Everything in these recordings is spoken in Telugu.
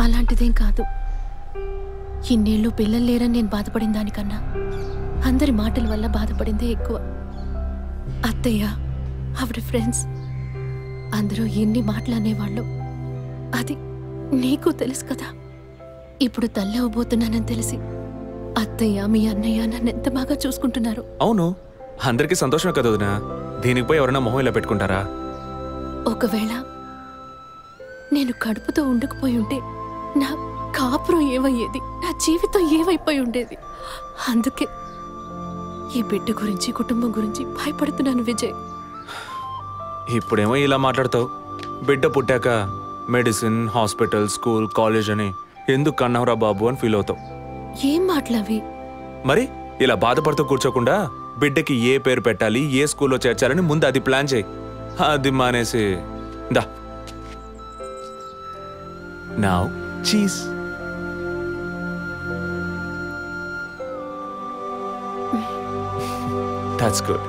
అలాంటిదేం కాదు. ఇన్నేళ్ళు పిల్లలు లేరని నేను బాధపడిన దానికన్నా అందరి మాటల వల్ల బాధపడిందే ఎక్కువ. అత్తయ్య, ఆవిడ ఫ్రెండ్స్ అందరూ ఎన్ని మాటలు అనేవాళ్ళు. అది నీకు తెలుసు కదా. ఇప్పుడు తల్లవబోతున్నానని తెలిసి అత్తయ్య, మీ అన్నయ్య నన్ను ఎంత బాగా చూసుకుంటున్నారు. అవును, అందరికీ సంతోషమే కదా వదినా. దీనికి పోయి ఎవరైనా మొహం ఇలా పెట్టుకుంటారా? ఒకవేళ నేను కడుపుతో ఉండకపోయి ఉంటే నా కాపురం ఏమయ్యేది, నా జీవితం ఏమైపోయి ఉండేది. అందుకే ఈ బిడ్డ గురించి, కుటుంబం గురించి భయపడుతున్నాను విజయ్. ఇప్పుడేమో ఇలా మాట్లాడతావు. బిడ్డ పుట్టాక మెడిసిన్, హాస్పిటల్, స్కూల్, కాలేజ్ అని ఎందుకు కన్నావురా బాబు అని ఫీల్ అవుతావు. ఏం మాటలవి? మరి ఇలా బాధపడుతూ కూర్చోకుండా బిడ్డకి ఏ పేరు పెట్టాలి, ఏ స్కూల్లో చేర్చాలని ముందు అది ప్లాన్ చేయి. అది మానేసి దా నౌ చీజ్. That's good.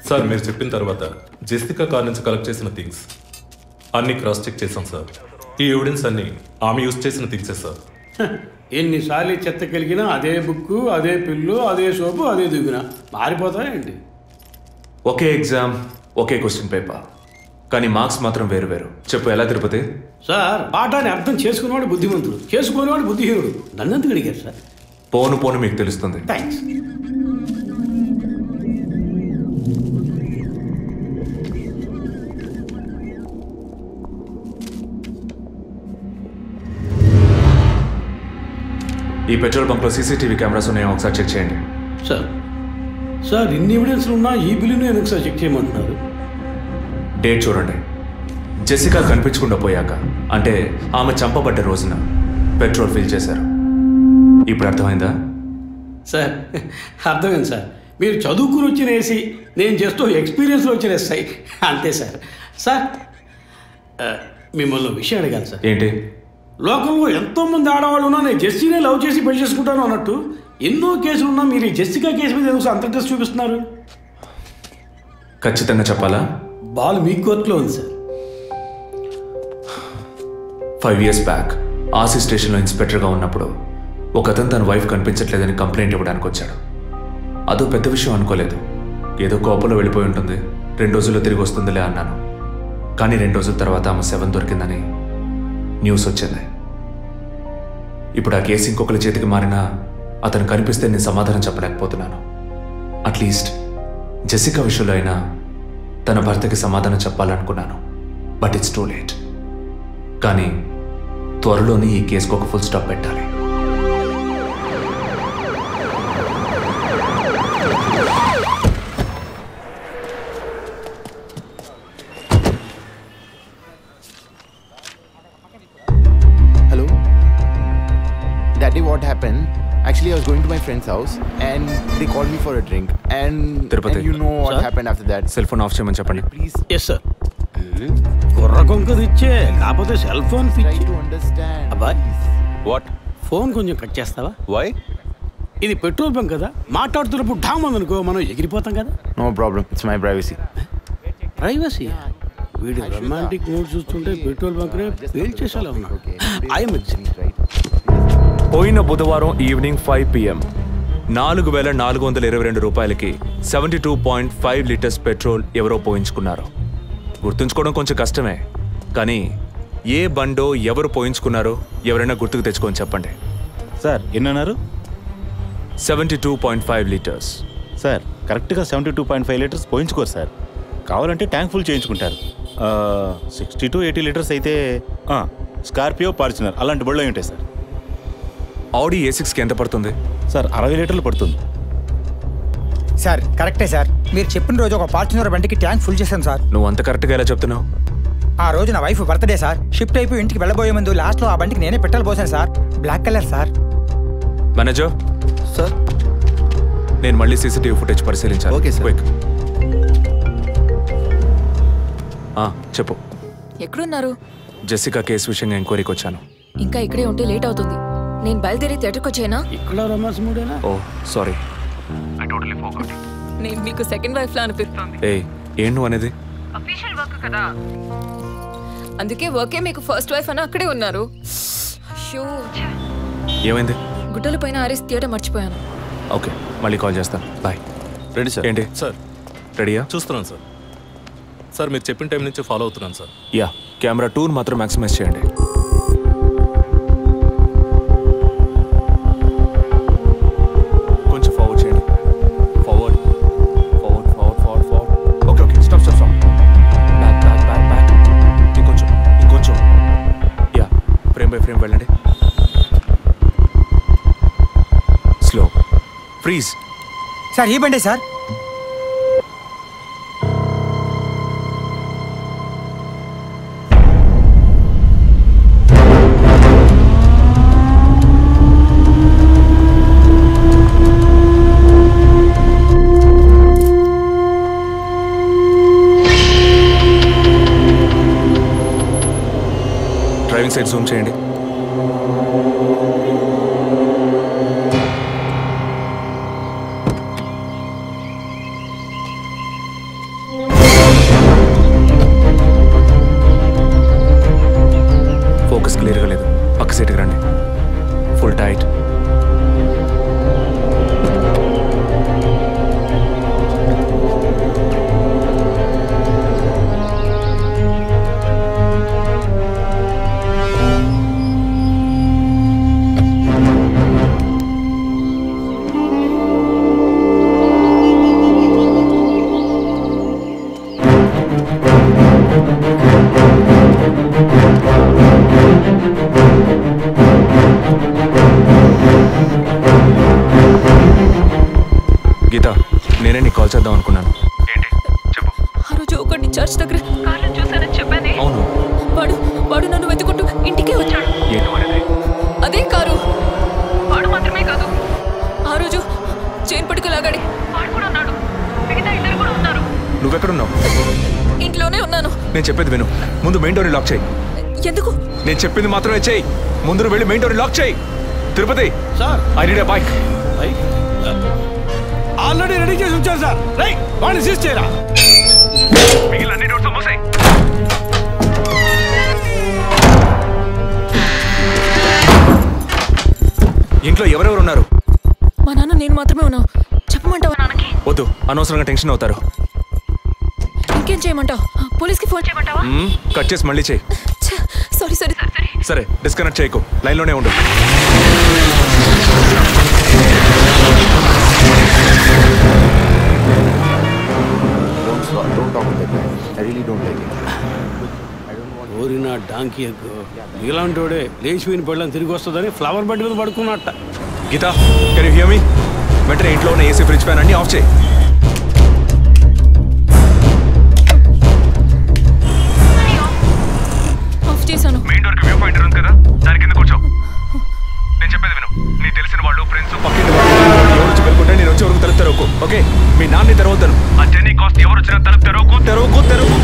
సార్, మీరు చెప్పిన తర్వాత జెసికా కార్ నుంచి కలెక్ట్ చేసిన థింగ్స్ అన్ని క్రాస్ చెక్ చేశాం సార్. ఈ ఎవిడెన్స్ అన్ని ఆమె యూజ్ చేసిన థింగ్సే సార్. ఎన్నిసార్లు చెత్త కలిగినా అదే బుక్కు, అదే పిల్లు, అదే సోపు, అదే దువ్విన మారిపోతాయండి. ఒకే ఎగ్జామ్, ఒకే క్వశ్చన్ పేపర్, కానీ మార్క్స్ మాత్రం వేరు వేరు. చెప్పు ఎలా తిరుపతి? సార్, పాఠాన్ని అర్థం చేసుకునేవాడు బుద్ధిమంతుడు, చేసుకునేవాడు బుద్ధిహీనుడు. నన్నెందుకు అడిగారు సార్? పోను పోను మీకు తెలుస్తుంది. థ్యాంక్స్. ఈ పెట్రోల్ బంక్లో సీసీటీవీ కెమెరాస్ ఉన్నాయో ఒకసారి చెక్ చేయండి. సార్ సార్ ఇన్ని ఎవిడెన్స్లు ఉన్నా ఈ బిల్లును ఎందుకు సార్ చెక్ చేయమంటున్నారు? డేట్ చూడండి. జెసికా కనిపించకుండా పోయాక, అంటే ఆమె చంపబడ్డ రోజున పెట్రోల్ ఫిల్ చేశారు. ఇప్పుడు అర్థమైందా? సార్ అర్థమైంది సార్. మీరు చదువుకుని వచ్చిన ఏసీ, నేను జస్ట్ ఎక్స్పీరియన్స్లో వచ్చిన ఎస్ఐ, అంతే సార్. సార్ మిమ్మల్ని విషయం అడగాలి సార్. ఏంటి? లోకంలో ఎంతోమంది ఆడవాళ్ళు ఉన్నా నేను జెస్సీనే లవ్ చేసి పెళ్లి చేసుకుంటాను అన్నట్టు ఎన్నో కేసులు ఉన్నా మీరు ఈ జెస్సికా కేసు మీద ఎందుకు అంత ఇంట్రెస్ట్ చూపిస్తున్నారు? ఖచ్చితంగా చెప్పాలా? బాల్ మీ కోర్టులో ఉంది సార్. 5 years బ్యాక్ ఆర్సీ స్టేషన్లో ఇన్స్పెక్టర్గా ఉన్నప్పుడు ఒకతను తన వైఫ్ కనిపించట్లేదని కంప్లైంట్ ఇవ్వడానికి వచ్చాడు. అదో పెద్ద విషయం అనుకోలేదు. ఏదో కోపంలో వెళ్ళిపోయి ఉంటుంది, 2 రోజుల్లో తిరిగి వస్తుందిలే అన్నాను. కానీ 2 రోజుల తర్వాత ఆమె శవం దొరికిందని న్యూస్ వచ్చింది. ఇప్పుడు ఆ కేసు ఇంకొకరి చేతికి మారినా అతను కనిపిస్తే నేను సమాధానం చెప్పలేకపోతున్నాను. అట్లీస్ట్ జెసికా విషయంలో అయినా తన భర్తకి సమాధానం చెప్పాలనుకున్నాను. But it's too late. కానీ త్వరలోనే ఈ కేసుకు ఒక ఫుల్ స్టాప్ పెట్టాలి. What happened? Actually, I was going to my friend's house and they called me for a drink. And you know what happened after that. Cell phone off చేయమని చెప్పండి. Please. Yes sir. కుర్ర కొంక ఇచ్చే కాకపోతే cell phone Try to understand. అబ్బాయ్, వాట్? ఫోన్ కొంచెం కట్ చేస్తావా? వై? ఇది పెట్రోల్ బంక్ కదా, మాట్లాడుతున్నప్పుడు ఢామ్ అనుకో మనం ఎగిరిపోతాం కదా. No problem. It's my privacy. Privacy? వీడు రొమాంటిక్ మూడ్ చూస్తుంటే పెట్రోల్ బంక్ నే ఫెయిల్ చేసేలా ఉన్నాడు. పోయిన బుధవారం ఈవినింగ్ 5 PM 4,422 రూపాయలకి 72.5 లీటర్స్ పెట్రోల్ ఎవరో పోయించుకున్నారు. గుర్తుంచుకోవడం కొంచెం కష్టమే, కానీ ఏ బండో ఎవరు పోయించుకున్నారో ఎవరైనా గుర్తుకు తెచ్చుకొని చెప్పండి. సార్ ఎన్నన్నారు? 72.5 లీటర్స్. సార్ కరెక్ట్గా 72.5 లీటర్స్ పోయించుకోరు సార్. కావాలంటే ట్యాంక్ ఫుల్ చేయించుకుంటారు. 60 to 80 లీటర్స్ అయితే స్కార్పియో, ఫార్చునర్ అలాంటి బళ్ళు ఉంటాయి సార్. ఆడి A6కి ఎంత పడుతుంది? సార్ 60 లీటర్లు పడుతుంది. సార్ కరెక్టే సార్. మీరు చెప్పిన రోజు ఒక ఫార్చునర్ బండికి ట్యాంక్ ఫుల్ చేశాను సార్. నువ్వు అంత కరెక్ట్గా ఎలా చెప్తున్నావు? ఆ రోజు నా వైఫ్ బర్త్డే సార్. షిఫ్ట్ అయిపోయి ఇంటికి వెళ్ళబోయే ముందు లాస్ట్లో ఆ బండికి నేనే పెట్రోల్ పోసాను sir. Black colour sir. Manager sir, నేను మళ్ళీ సీసీటీవీ ఫుటేజ్ పరిశీలించాలి. Okay sir. క్విక్. చెప్పు. ఎక్కడున్నారు? జెసికా కేసు విషయంగా ఎంక్వైరీకి వచ్చాను. ఇంకా ఇక్కడే ఉంటే లేట్ అవుతుంది. నేను బయలుదేరి థియేటర్కి వచ్చేనా? ఇక్కడ రొమాన్స్ మూడేనా? ఓ సారీ. నేను మీకు సెకండ్ వైఫ్ లా అనిపిస్తుంది. ఏం నువ్వు అనేది? అఫీషియల్ వర్క్ కదా, అందుకే వర్కే మీకు ఫస్ట్ వైఫ్ అని అక్కడే ఉన్నారు. అయ్యో, ఏమైంది? గుట్టల పైన ఆరేసి థియేటర్ మర్చిపోయాను. ఓకే, మళ్ళీ కాల్ చేస్తాను. బాయ్. Ready sir. ఏంటి సార్? రెడీయా? చూస్తున్నాను సార్. సార్ మీరు చెప్పిన టైం నుంచి ఫాలో అవుతున్నాను సార్. యా, కెమెరా 2 మాత్రం మ్యాక్సిమైజ్ చేయండి. కొంచెం ఫార్వర్డ్ చేయండి. Forward forward forward forward forward. Okay okay, stop stop stop. Back back back back. ఇంకొంచెం ఇంకొంచెం. యా, ఫ్రేమ్ బై ఫ్రేమ్ వెళ్ళండి. స్లో. ఫ్రీజ్. సార్ ఈ బండి సార్. డ్రైవింగ్ సైడ్ జూమ్ చేయండి. ఫోకస్ క్లియర్గా లేదు. పక్క సీట్కి రండి. Full tight. గీత, నేనే నీకు కాల్ చేద్దాం అనుకున్నాను. ఏంటి చెప్పు. ఆ రోజు ఒకటి చర్చ్ దగ్గర కార్లో చూసానని చెప్పానే. అవును. వాడు నన్ను వెతుకుంటూ ఇంటికే వచ్చాడు. ఏంటి వాడేది? అదే కారు. వాడు మాత్రమే కాదు, ఆ రోజు చైన్ పట్టుకు లాగాడి వాడు కూడా ఉన్నాడు. మిగతా ఇద్దరు కూడా ఉన్నారు. నువ్వెక్కడున్నావు? ఇంట్లోనే ఉన్నాను. నేను చెప్పేది విను. ముందు మెయిన్ డోర్ని లాక్ చేయి. ఎందుకు? నేను చెప్పింది మాత్రమే చేయి. ముందు నువ్వు వెళ్ళి మెయిన్ డోర్ని లాక్ చేయి. Tirupati sir, I need a bike. Already ready చేసి ఉంచారు సార్. రైట్, వాడిని సీజ్ చేయరా. మిగిలిన డోర్స్ మూసేయ్. ఇంట్లో ఎవరెవరు ఉన్నారు? మా నాన్న నేను మాత్రమే ఉన్నావు. చెప్పమంటావా నాన్నకి? వద్దు, అనవసరంగా టెన్షన్ అవుతారు. ఇంకేం చేయమంటావు? పోలీస్కి ఫోన్ చేయమంటావా? కట్ చేసి మళ్ళీ చేయి. Sorry sorry sorry. సరే, డిస్కనెక్ట్ చేయకు, లైన్లోనే ఉండు. Don't talk like that. I really don't like it. ఓరినా డాంకీ ఎగ్గు. ఇలాంటోడే లేచిపోయిన పళ్ళని తిరిగి వస్తుందని ఫ్లవర్ బెడ్ మీద పడుకున్నట్ట. Geeta, can you hear me? వెంటనే ఇంట్లో ఉన్న ఏసీ, ఫ్రిడ్జ్, ఫ్యాన్ అన్ని ఆఫ్ చేయి. ఆఫ్ చేశాను. మెయిన్ డోర్కి వ్యూ పాయింటర్ ఉంది కదా, దాని కింద కూర్చో. నేను చెప్పేది విను. నీ తెలిసిన వాళ్ళు, ఫ్రెండ్స్, పక్కింటి వాళ్ళు ఎవరు వచ్చి వెళ్ళుకుంటే నేను వచ్చే వరకు తలుపు తెరవకు. ఓకే? మీ నాన్ని తెరవద్దాను. ఆ జర్నీ కాస్ట్ ఎవరు వచ్చినా తలుపు తెరవకు తెరవకు తెరవకు.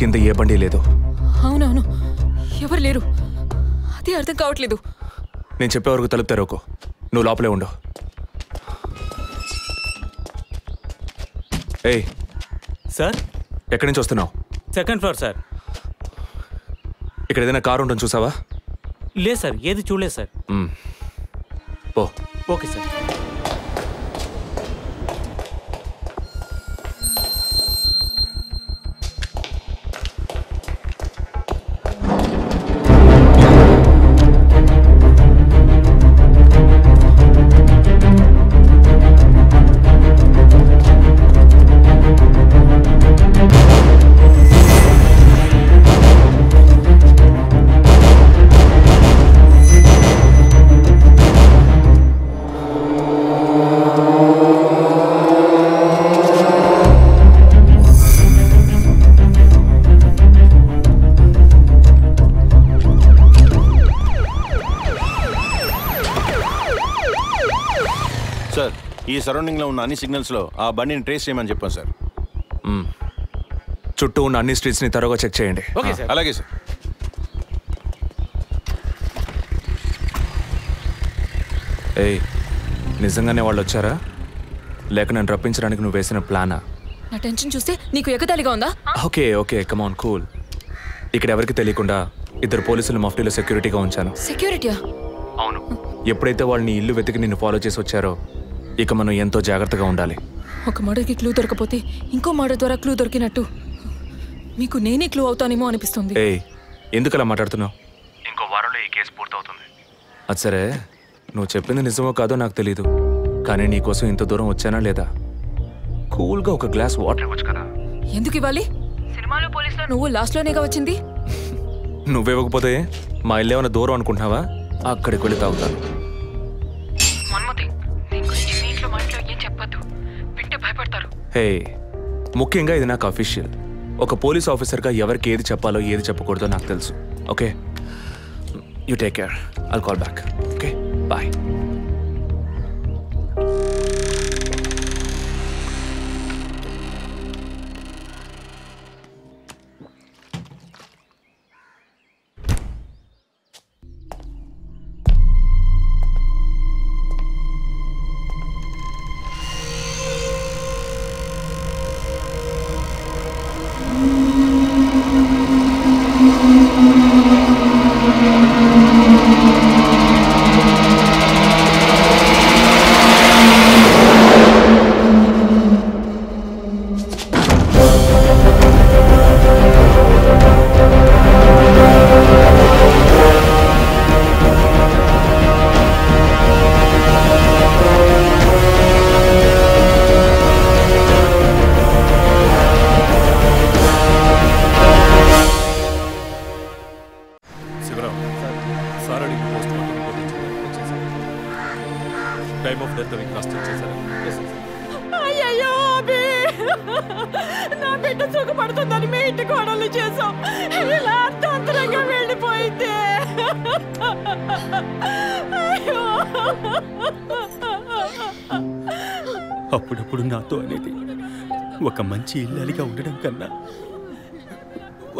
కింద ఏ బండి లేదు. అవునవును, ఎవరు లేరు. అదే అర్థం కావట్లేదు. నేను చెప్పే వరకు తలుపు తెరవకు. నువ్వు లోపలే ఉండు. ఏయ్ సార్ ఎక్కడి నుంచి వస్తున్నావు? Second floor sir. ఇక్కడ ఏదైనా కారు ఉంటుంది చూసావా? లేదు సార్, ఏది చూడలేదు సార్. ఓ ఓకే సార్. సార్, ఈ సరౌండింగ్లో ఉన్న అన్ని సిగ్నల్స్లో ఆ బండిని ట్రేస్ చేయమని చెప్పాను సార్. చుట్టూ ఉన్న అన్ని స్ట్రీట్స్ని తరోగా చెక్ చేయండి. Okay sir. అలాగే సార్. ఏయ్, నిజంగానే వాళ్ళు వచ్చారా లేక నన్ను రప్పించడానికి నువ్వు వేసిన ప్లానా? నా టెన్షన్ చూస్తే నీకు ఎగతాళిగా ఉందా? Okay okay come on cool. ఇక్కడ ఎవరికి తెలియకుండా 2 పోలీసులు మఫ్టీలో సెక్యూరిటీగా ఉంచాను. సెక్యూరిటీయా? అవును. ఎప్పుడైతే వాళ్ళని ఇల్లు వెతికి నిన్ను ఫాలో చేసి వచ్చారో ఇక మనం ఎంతో జాగ్రత్తగా ఉండాలి. ఒక మర్డర్కి క్లూ దొరకపోతే ఇంకో మర్డర్ ద్వారా క్లూ దొరికినట్టు మీకు నేనే క్లూ అవుతానేమో అనిపిస్తుంది. ఏయ్, ఎందుకు అలా మాట్లాడుతున్నావు? ఇంకో వారంలో ఈ కేసు పూర్తవుతుంది. అది సరే, నువ్వు చెప్పింది నిజమో కాదో నాకు తెలీదు, కానీ నీకోసం ఇంత దూరం వచ్చానా లేదా? కూల్గా ఒక గ్లాస్ వాటర్ ఇవ్వచ్చు కదా. ఎందుకు ఇవ్వాలి? సినిమాలో పోలీసులో నువ్వు లాస్ట్లోనేగా వచ్చింది. నువ్వివ్వకపోతే మా ఇల్లు ఏమైనా దూరం అనుకుంటున్నావా? అక్కడికి వెళ్ళి తాగుతాను. హే, ముఖ్యంగా ఇది నాకు అఫీషియల్. ఒక పోలీస్ ఆఫీసర్గా ఎవరికి ఏది చెప్పాలో ఏది చెప్పకూడదో నాకు తెలుసు. Okay, you take care. I'll call back. Okay, bye. అప్పుడప్పుడు నాతో అనేది ఒక మంచి ఇల్లాలిగా ఉండడం కన్నా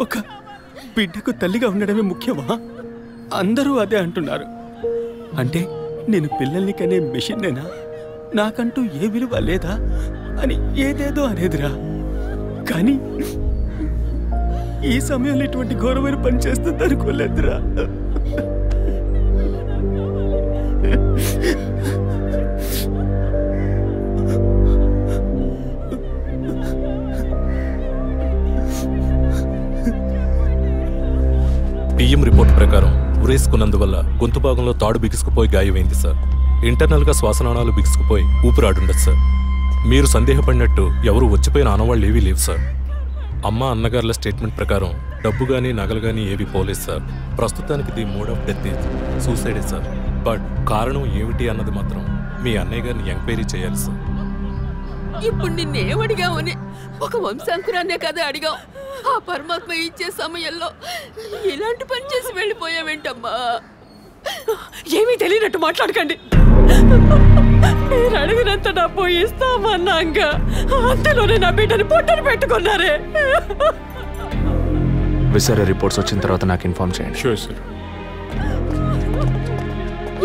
ఒక బిడ్డకు తల్లిగా ఉండడమే ముఖ్యమా? అందరూ అదే అంటున్నారు. అంటే నేను పిల్లల్ని కనే మెషిన్నేనా? నాకంటూ ఏ విలువ లేదా అని ఏదేదో అనేదిరా. కానీ ఈ సమయంలో ఇటువంటి ఘోరమైన పని చేస్తుంది అనుకోలేదురా. పిఎం రిపోర్ట్ ప్రకారం ఉరేసుకున్నందువల్ల గొంతు భాగంలో తాడు బిగుసుకుపోయి గాయమైంది సార్. ఇంటర్నల్గా శ్వాసనాళాలు బిగుసుకుపోయి ఊపిరాడుండదు సార్. మీరు సందేహపడినట్టు ఎవరు వచ్చిపోయిన ఆనవాళ్ళు ఏవీ లేవు సార్. అమ్మ అన్నగారుల స్టేట్మెంట్ ప్రకారం డబ్బు కానీ నగలు కానీ ఏవి పోలేదు సార్. ప్రస్తుతానికి the mode of death is సూసైడే సార్. బట్ కారణం ఏమిటి అన్నది మాత్రం మీ అన్నయ్య గారిని ఎంక్వైరీ చేయాలి సార్. ఇప్పుడు నిన్నేమడిగావని ఒక వంశాంకురాన్నే కదా అడిగావు. ఆ పరమాత్మ ఇచ్చే సమయంలో ఇలాంటి పని చేసి వెళ్ళిపోయావేంటమ్మా? ఏమీ తెలియనట్టు మాట్లాడకండి. మీరు అడిగినంత డబ్బు ఇస్తామన్నాక అంతలోనే నా బిడ్డని పొట్టను పెట్టుకున్నారే. విసరే రిపోర్ట్స్ వచ్చిన తర్వాత నాకు ఇన్ఫార్మ్ చేయండి. Sure sir.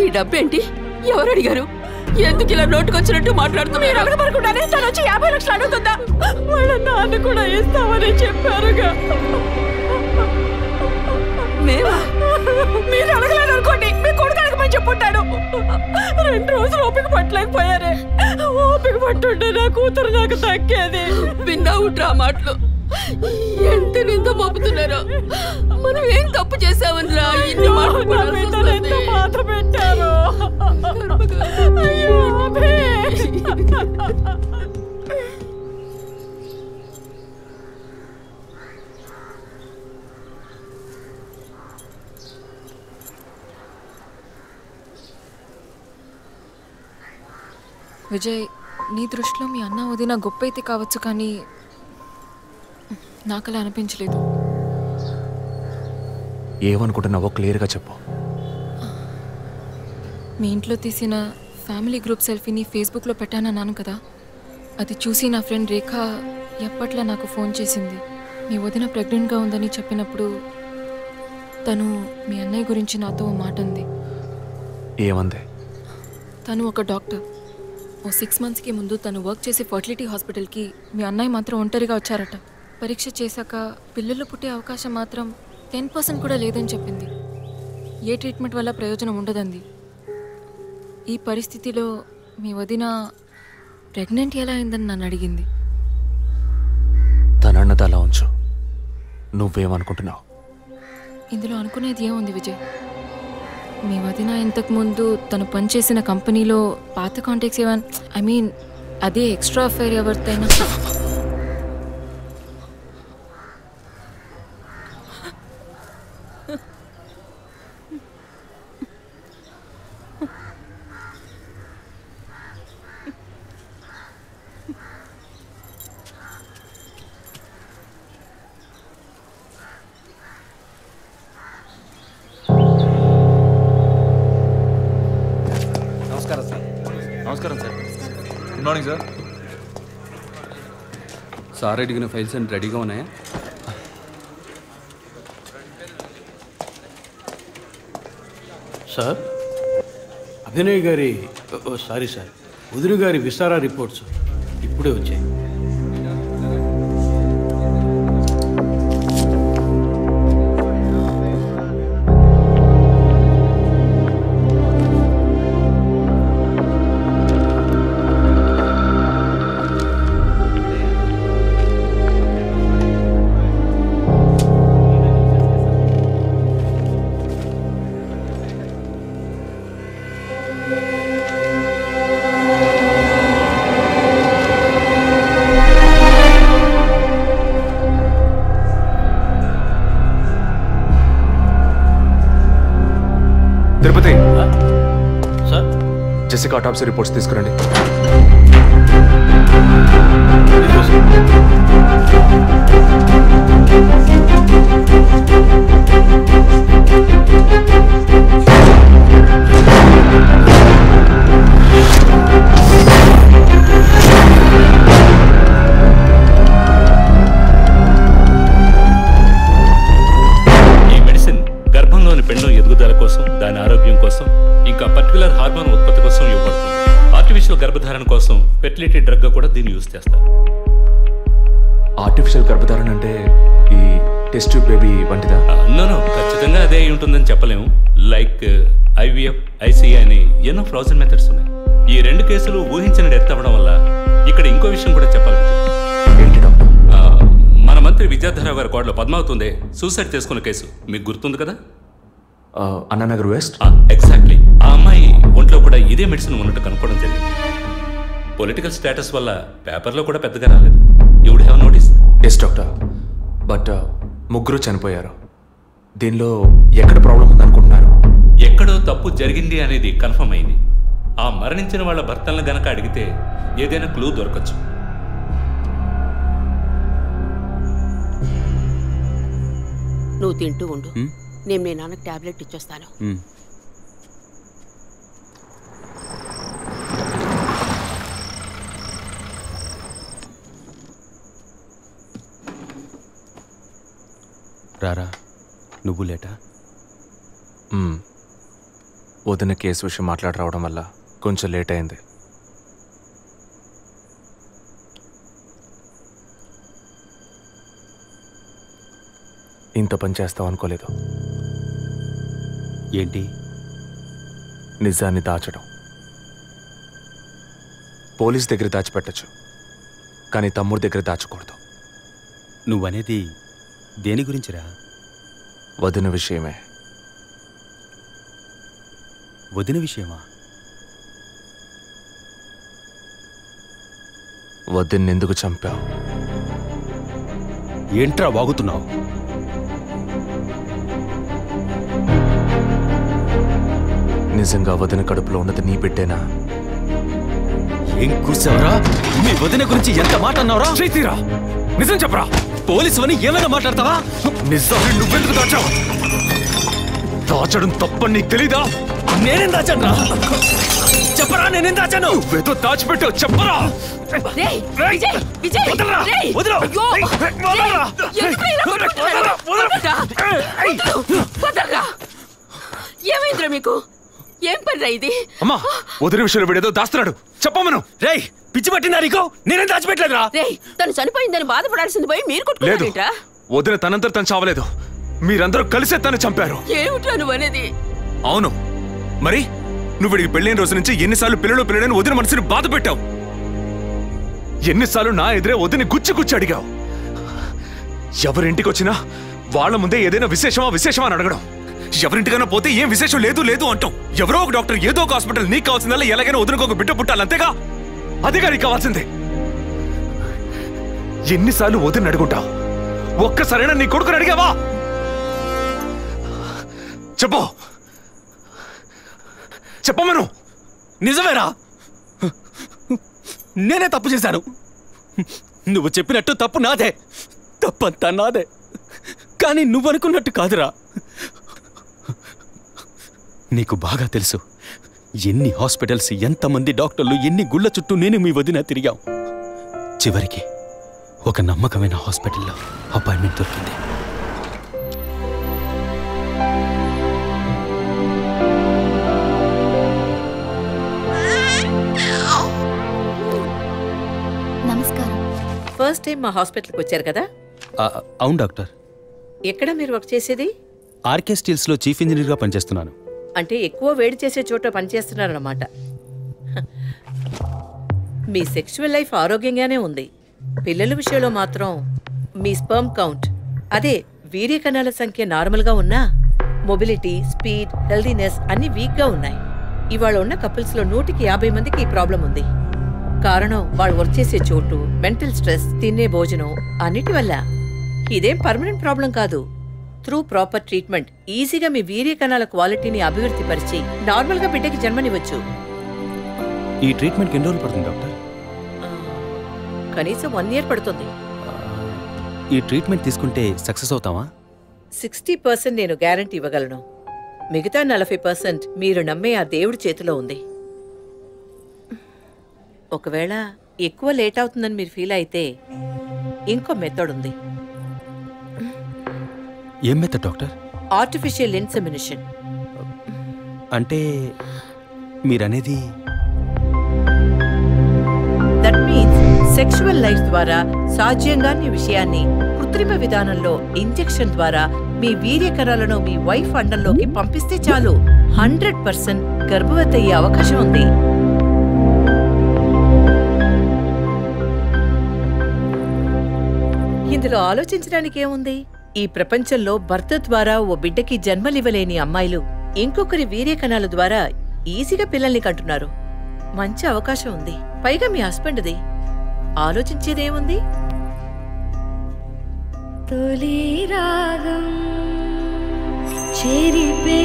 ఈ డబ్బేంటి? ఎవరు అడిగారు? ఎందుకు ఇలా నోటుకొచ్చినట్టు మాట్లాడుతున్నారు? మీరు అడగబడకుండానే తను వచ్చి 50 లక్షలు అడుగుతుందా? వాళ్ళ నాన్న కూడా ఇస్తామని చెప్పారుగా. మీరు అడగలేదు అనుకోండి, మీ కొడుకు అడగమని చెప్పుంటాడు. 2 రోజులు ఓపిక పట్టలేకపోయారే. ఓపిక పట్టుంటే నా కూతురు నాకు దక్కేది. విన్నావుట్రా మాటలు ఎంత నింద మోపుతున్నారో. మనం ఏం తప్పు చేసామనిరా ఇన్ని మాటలు ఎంత బాధ పెట్టారు. విజయ్, నీ దృష్టిలో మీ అన్న వదిన గొప్ప అయితే కావచ్చు, కానీ నాకు అలా అనిపించలేదు. ఏమనుకుంటున్నావో క్లియర్గా చెప్పు. మీ ఇంట్లో తీసిన ఫ్యామిలీ గ్రూప్ సెల్ఫీని ఫేస్బుక్లో పెట్టానన్నాను కదా, అది చూసి నా ఫ్రెండ్ రేఖ ఎప్పట్లా నాకు ఫోన్ చేసింది. మీ వదిన ప్రెగ్నెంట్గా ఉందని చెప్పినప్పుడు తను మీ అన్నయ్య గురించి నాతో ఓ మాట అంది. ఏమంది? తను ఒక డాక్టర్. ఓ 6 monthsకి ముందు తను వర్క్ చేసే ఫర్టిలిటీ హాస్పిటల్కి మీ అన్నయ్య మాత్రం ఒంటరిగా వచ్చారట. పరీక్ష చేశాక పిల్లలు పుట్టే అవకాశం మాత్రం 10% కూడా లేదని చెప్పింది. ఏ ట్రీట్మెంట్ వల్ల ప్రయోజనం ఉండదంది. ఈ పరిస్థితిలో మీ వదిన ప్రెగ్నెంట్ ఎలా అయిందని నన్ను అడిగింది. తనన్నది అలా ఉంచు. నువ్వేమనుకుంటున్నావు? ఇందులో అనుకునేది ఏముంది విజయ్? మీ వదిన ఇంతకుముందు తను పనిచేసిన కంపెనీలో పాత కాంటాక్ట్స్ ఏమైనా, అదే ఎక్స్ట్రా అఫైర్ ఎవరితైనా నమస్కారం sir. Good morning sir. Sir అడిగిన ఫైల్స్ అన్ని రెడీగా ఉన్నాయా? సార్, అభినయ్ గారి సారీ సార్, వదిన గారి విసారా రిపోర్ట్స్ ఇప్పుడే వచ్చాయి. తిరుపతి సార్, జెసికా ఆటాప్సీ రిపోర్ట్స్ తీసుకురండి. ఈ మెడిసిన్ గర్భంలోని పెండం ఎదుగుదల కోసం, దాని ఆరోగ్యం కోసం, ఇంకా పర్టికులర్ హార్మోన్ ఉత్పత్తి కోసం ఇవ్వబడుతుంది. ఆర్టిఫిషియల్ గర్భధారణ కోసం ఫెర్టిలిటీ డ్రగ్ గా కూడా దీన్ని యూజ్ చేస్తారు. ఆర్టిఫిషియల్ గర్భధారణ అంటే ఈ టెస్ట్ ట్యూబ్ బేబీ వంటిదా? నో, ఖచ్చితంగా అదే అయి ఉంటుందని చెప్పలేము. లైక్ ఐవీఎఫ్, ఐసీఐ అని ఎన్నో ఫ్రోజన్ మెథడ్స్ ఉన్నాయి. ఈ 2 కేసులు ఊహించిన డెత్ అవ్వడం వల్ల ఇక్కడ ఇంకో విషయం కూడా చెప్పాలి. ఏంటి డాక్టర్? మన మంత్రి విద్యాధరరావు గారి కోడలో పద్మావతి సూసైడ్ చేసుకున్న కేసు మీకు గుర్తుంది కదా? అన్నానగర్ వెస్ట్. ఎగ్జాక్ట్లీ. ఆ అమ్మాయి ఒంట్లో కూడా ఇదే మెడిసిన్ ఉన్నట్టు కనుక్కోవడం జరిగింది. పొలిటికల్ స్టేటస్ వల్ల పేపర్లో కూడా పెద్దగా రాలేదు. You would have notice. Yes doctor, but ముగ్గురు చనిపోయారు. దీనిలో ఎక్కడ ప్రాబ్లం ఉందనుకుంటున్నారు? ఎక్కడో తప్పు జరిగింది అనేది కన్ఫర్మ్ అయింది. ఆ మరణించిన వాళ్ళ భర్తలను గనక అడిగితే ఏదైనా క్లూ దొరకచ్చు. నువ్వు తింటూ ఉండు, నేను మీ నాన్నకు టాబ్లెట్ ఇచ్చొస్తాను. రారా, నువ్వు లేటా? వదిన కేసు విషయం మాట్లాడి రావడం వల్ల కొంచెం లేట్ అయింది. ఇంత పని చేస్తావు అనుకోలేదు. ఏంటి? నిజాన్ని దాచడం. పోలీస్ దగ్గర దాచిపెట్టచ్చు, కానీ తమ్ముడి దగ్గర దాచకూడదు. నువ్వనేది దేని గురించిరా? వదిన విషయమే. వదిన విషయమా? వదిన్నెందుకు చంపావు? ఏంట్రా వాగుతున్నావు? నిజంగా వదిన కడుపులో ఉన్నది నీ బిడ్డేనా? ఏం కూర్చావరా? మీ వదిన గురించి ఎంత మాట అన్నావురా? చేతిరా, నిజం చెప్పరా. పోలీసు అని ఏమైనా మాట్లాడతావా? నిజాన్ని నువ్వెందుకు దాచావు? దాచడం తప్పని నీకు తెలీదా? నేనేం దాచాను? చెప్పరా, నేనేం దాచాను? నువ్వేదో దాచిపెట్టావు, చెప్పరా. ఏమైందిరా మీకు? ఏం పనిరా ఇది? అమ్మా, వదిన విషయంలో వీడేదో దాస్తున్నాడు, చెప్పమను. రేయ్, పిచ్చి పట్టిందా నీకు? నేనేం దాచిపెట్టలేదురా. రేయ్, తను చనిపోయిందని బాధపడాల్సింది పోయి మీరు లేదు, కొట్టుకుంటారేంట్రా? వదిన తనంతట తను చావలేదు. మీరందరూ కలిసే తను చంపారు. ఏమిట్రా నువ్వు అనేది? అవును, మరి నువ్వు వీడికి పెళ్ళైన రోజు నుంచి ఎన్నిసార్లు పిల్లలని వదిన మనసుని బాధ పెట్టావు? ఎన్నిసార్లు నా ఎదురే వదిని గుచ్చి అడిగావు? ఎవరింటికి వచ్చినా వాళ్ళ ముందే ఏదైనా విశేషమా అని అడగడం. ఎవరింటికైనా పోతే ఏం విశేషం లేదు అంటాం. ఎవరో ఒక డాక్టర్, ఏదో ఒక హాస్పిటల్, నీకు కావాల్సిందల్లా ఎలాగైనా వదినకు ఒక బిడ్డ పుట్టాలి, అంతేగా? అదేగా నీకు కావాల్సిందే. ఎన్నిసార్లు వదిన అడుగుంటావు? ఒక్కసారైనా నీ కొడుకుని అడిగావా? చెప్పమను. నిజమేరా, నేనే తప్పు చేశాను. నువ్వు చెప్పినట్టు తప్పు నాదే, తప్పంతా నాదే. కానీ నువ్వనుకున్నట్టు కాదురా. నీకు బాగా తెలుసు ఎన్ని హాస్పిటల్స్, ఎంతమంది డాక్టర్లు, ఎన్ని గుళ్ళ చుట్టూ నేను మీ వదిన తిరిగాం. చివరికి ఒక నమ్మకమైన హాస్పిటల్లో అపాయింట్మెంట్ దొరికింది. నమస్కారం. ఫస్ట్ టైం మా హాస్పిటల్కి వచ్చారు కదా? అవును డాక్టర్. ఎక్కడ మీరు వర్క్ చేసేది? ఆర్కే స్టీల్స్లో చీఫ్ ఇంజనీర్గా పనిచేస్తున్నాను. అంటే ఎక్కువ వేడి చేసే చోట పనిచేస్తున్నారన్నమాట. మీ సెక్షువల్ లైఫ్ ఆరోగ్యంగానే ఉంది. పిల్లల విషయంలో మాత్రం మీ స్పర్మ్ కౌంట్, అదే వీర్య కణాల సంఖ్య నార్మల్గా ఉన్నా మొబిలిటీ, స్పీడ్, హెల్దీనెస్ అన్ని వీక్గా ఉన్నాయి. ఇవాళ ఉన్న కపుల్స్లో 150 మందికి ఈ ప్రాబ్లం ఉంది. కారణం వాళ్ళు వర్క్ చేసే చోటు, మెంటల్ స్ట్రెస్, తినే భోజనం అన్నిటి వల్ల. ఇదేం పర్మనెంట్ ప్రాబ్లం కాదు. త్రూ ప్రాపర్ ట్రీట్మెంట్ ఈజీగా మీ వీర్య కణాల క్వాలిటీని అభివృద్ధి పరిచి నార్మల్గా బిడ్డకి జన్మనివ్వచ్చు. ఈ ట్రీట్మెంట్కి ఎన్ని రోజులు పడుతుంది డాక్టర్? కనీసం 1 year పడుతుంది. ఈ ట్రీట్మెంట్ తీసుకుంటే సక్సెస్ అవుతావా? 60% నేను గ్యారంటీ ఇవ్వగలను. మిగతా 40% మీరు నమ్మే ఆ దేవుడి చేతిలో ఉంది. ఒకవేళ ఎక్కువ లేట్ అవుతుందని మీరు ఫీల్ అయితే ఇంకో మెథడ్ ఉంది. ఏం మెథడ్ డాక్టర్? Artificial insemination. అంటే మీరనేది? దట్ మీన్స్ సెక్షువల్ లైఫ్ ద్వారా సాధ్యంగాని విషయాన్ని కృత్రిమ విధానంలో ఇంజెక్షన్ ద్వారా మీ వీర్యకణాలను మీ వైఫ్ అండంలోకి పంపిస్తే చాలు 100% గర్భవతి అయ్యే అవకాశం ఉంది. ఇందులో ఆలోచించడానికి ఏముంది? ఈ ప్రపంచంలో భర్త ద్వారా ఓ బిడ్డకి జన్మలివ్వలేని అమ్మాయిలు ఇంకొకరి వీర్యకణాల ద్వారా ఈజీగా పిల్లల్ని కంటున్నారు. మంచి అవకాశం ఉంది. పైగా మీ హస్బెండ్ది. ఆలోచించేదేముంది? తొలి రాగం చెరిపే